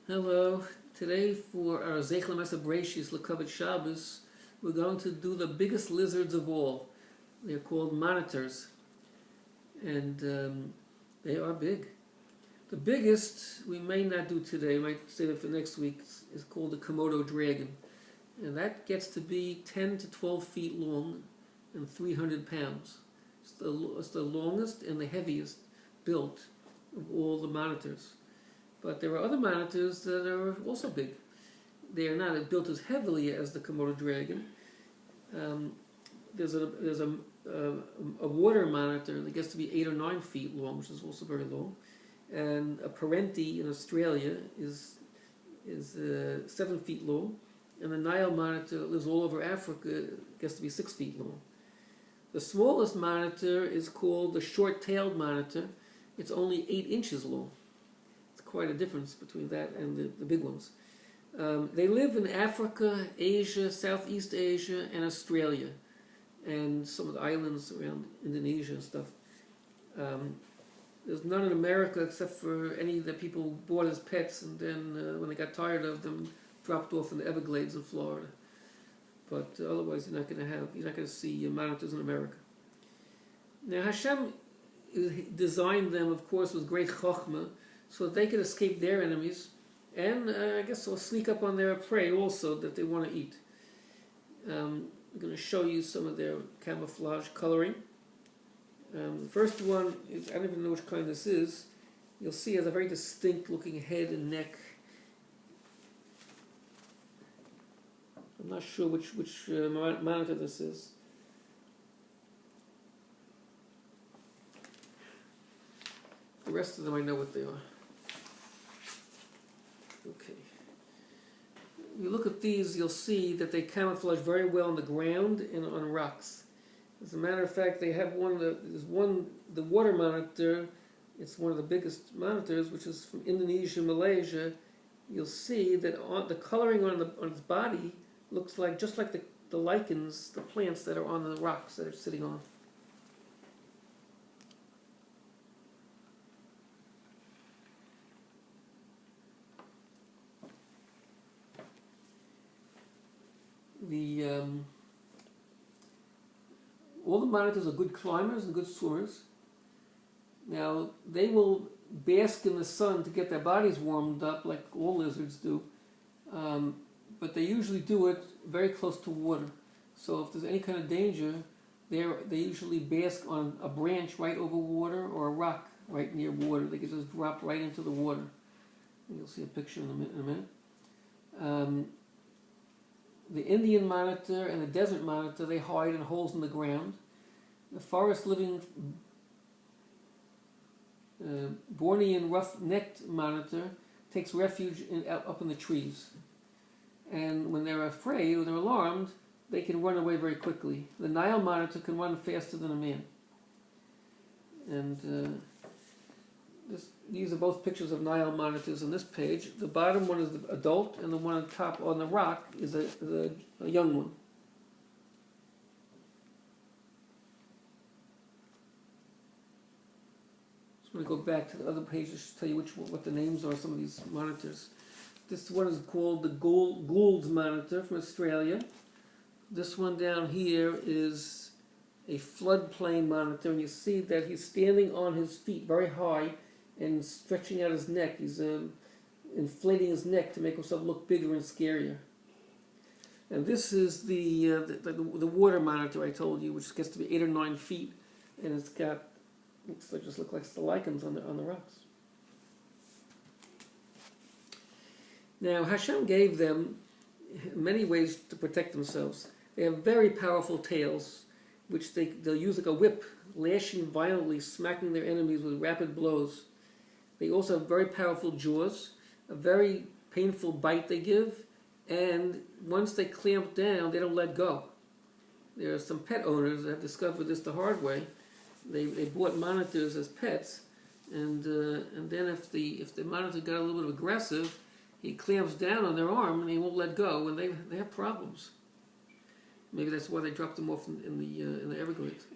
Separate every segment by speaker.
Speaker 1: Hello. Today for our Zecher Bereshis Lekavod Shabbos, we're going to do the biggest lizards of all. They're called monitors, and they are big. The biggest we may not do today, we might save it for next week, is called the Komodo dragon. And that gets to be 10 to 12 feet long and 300 pounds. It's the longest and the heaviest built of all the monitors. But there are other monitors that are also big. They are not built as heavily as the Komodo dragon. There's a water monitor that gets to be 8 or 9 feet long, which is also very long. And a parenti in Australia is 7 feet long. And the Nile monitor that lives all over Africa gets to be 6 feet long. The smallest monitor is called the short-tailed monitor. It's only 8 inches long. Quite a difference between that and the big ones. They live in Africa, Asia, Southeast Asia, and Australia, and some of the islands around Indonesia and stuff. There's none in America except for any that people bought as pets, and then when they got tired of them, dropped off in the Everglades in Florida. But otherwise, you're not going to see monitors in America. Now Hashem designed them, of course, with great chokhmah, so that they could escape their enemies, and I guess they'll sneak up on their prey also that they want to eat. I'm going to show you some of their camouflage coloring. The first one is, I don't even know which kind this is. You'll see it has a very distinct looking head and neck. I'm not sure which monitor this is. The rest of them I know what they are. Okay. You look at these, you'll see that they camouflage very well on the ground and on rocks. As a matter of fact, they have the water monitor. It's one of the biggest monitors, which is from Indonesia, Malaysia. You'll see that the coloring on its body looks like just like the lichens, the plants that are on the rocks that it's sitting on. All the monitors are good climbers and good swimmers. Now, they will bask in the sun to get their bodies warmed up like all lizards do, but they usually do it very close to water. So if there's any kind of danger, they usually bask on a branch right over water or a rock right near water. They can just drop right into the water. You'll see a picture in a minute. The Indian monitor and the desert monitor, they hide in holes in the ground. The forest-living Bornean rough-necked monitor takes refuge up in the trees. And when they're afraid or they're alarmed, they can run away very quickly. The Nile monitor can run faster than a man. And these are both pictures of Nile monitors on this page. The bottom one is the adult, and the one on top on the rock is a young one. Just want to go back to the other pages to tell you what the names are of some of these monitors. This one is called the Gould's monitor from Australia. This one down here is a floodplain monitor, and you see that he's standing on his feet very high and stretching out his neck. He's inflating his neck to make himself look bigger and scarier. And this is the water monitor I told you, which gets to be 8 or 9 feet, and it's got looks like the lichens on the rocks. Now Hashem gave them many ways to protect themselves. They have very powerful tails, which they'll use like a whip, lashing violently, smacking their enemies with rapid blows. They also have very powerful jaws, a very painful bite they give, and once they clamp down, they don't let go. There are some pet owners that have discovered this the hard way. They bought monitors as pets, and then if the monitor got a little bit aggressive, he clamps down on their arm and he won't let go, and they have problems. Maybe that's why they dropped them off in the Everglades.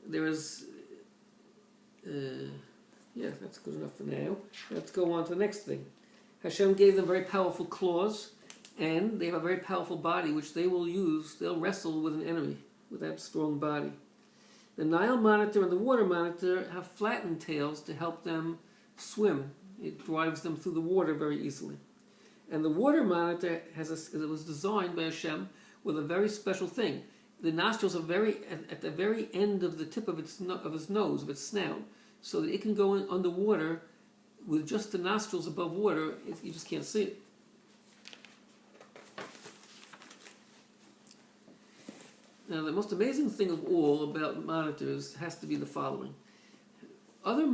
Speaker 1: There is Yeah, that's good enough for now. Let's go on to the next thing. Hashem gave them very powerful claws, and they have a very powerful body, which they will use. They'll wrestle with an enemy with that strong body. The Nile monitor and the water monitor have flattened tails to help them swim. It drives them through the water very easily. And the water monitor it was designed by Hashem with a very special thing. The nostrils are at the very end of the tip of its nose, of its snout, so that it can go in underwater with just the nostrils above water. You just can't see it. Now, the most amazing thing of all about monitors has to be the following: other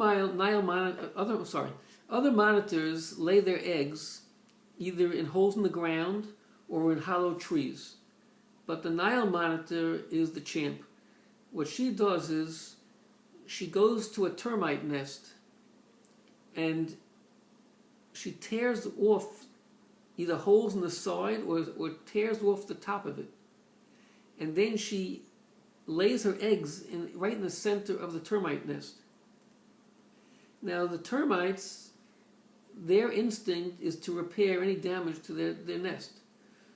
Speaker 1: monitors lay their eggs either in holes in the ground or in hollow trees, but the Nile monitor is the champ. What she does is she goes to a termite nest and she tears off either holes in the side or tears off the top of it. And then she lays her eggs right in the center of the termite nest. Now the termites, their instinct is to repair any damage to their nest.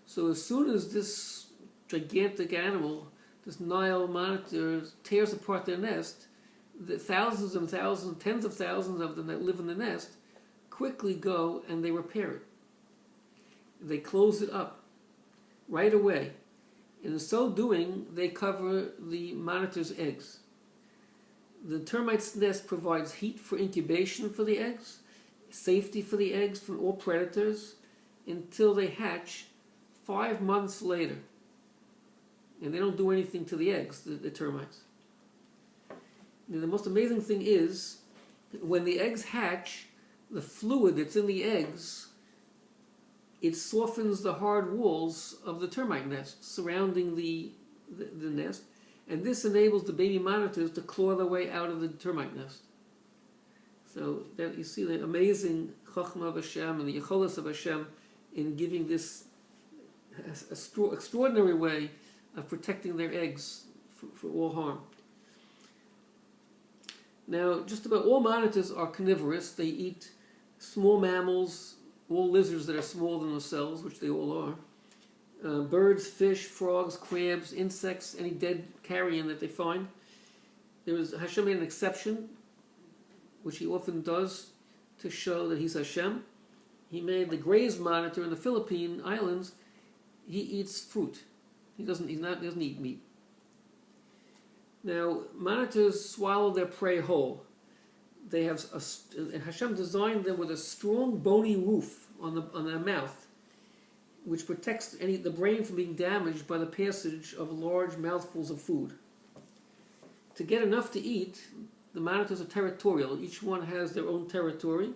Speaker 1: So as soon as this gigantic animal, this Nile monitor, tears apart their nest, the thousands and thousands, tens of thousands of them that live in the nest quickly go and they repair it. They close it up right away. And in so doing, they cover the monitor's eggs. The termite's nest provides heat for incubation for the eggs, safety for the eggs from all predators, until they hatch 5 months later. And they don't do anything to the eggs, the termites. Now, the most amazing thing is, when the eggs hatch, the fluid that's in the eggs, it softens the hard walls of the termite nest surrounding the nest, and this enables the baby monitors to claw their way out of the termite nest. So that you see the amazing chachma of Hashem and the yecholos of Hashem in giving this extraordinary way of protecting their eggs for all harm. Now, just about all monitors are carnivorous. They eat small mammals, all lizards that are smaller than themselves, which they all are. Birds, fish, frogs, crabs, insects, any dead carrion that they find. Hashem made an exception, which he often does to show that he's Hashem. He made the graze monitor in the Philippine Islands. He eats fruit. He doesn't eat meat. Now, monitors swallow their prey whole. They have Hashem designed them with a strong bony roof on their mouth, which protects the brain from being damaged by the passage of large mouthfuls of food. To get enough to eat, the monitors are territorial. Each one has their own territory,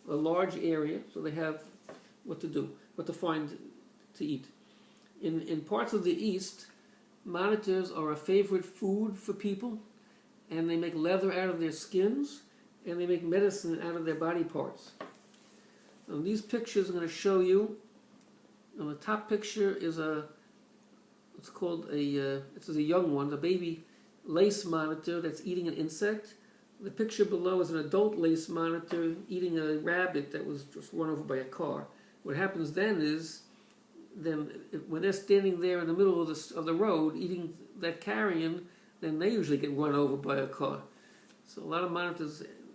Speaker 1: a large area, so they have what to find to eat. In parts of the East, monitors are a favorite food for people, and they make leather out of their skins, and they make medicine out of their body parts. Now, these pictures I'm going to show you. On the top picture is it's a young one, a baby lace monitor that's eating an insect. The picture below is an adult lace monitor eating a rabbit that was just run over by a car. What happens then is, when they're standing there in the middle of the road eating that carrion, then they usually get run over by a car. So a lot of monitors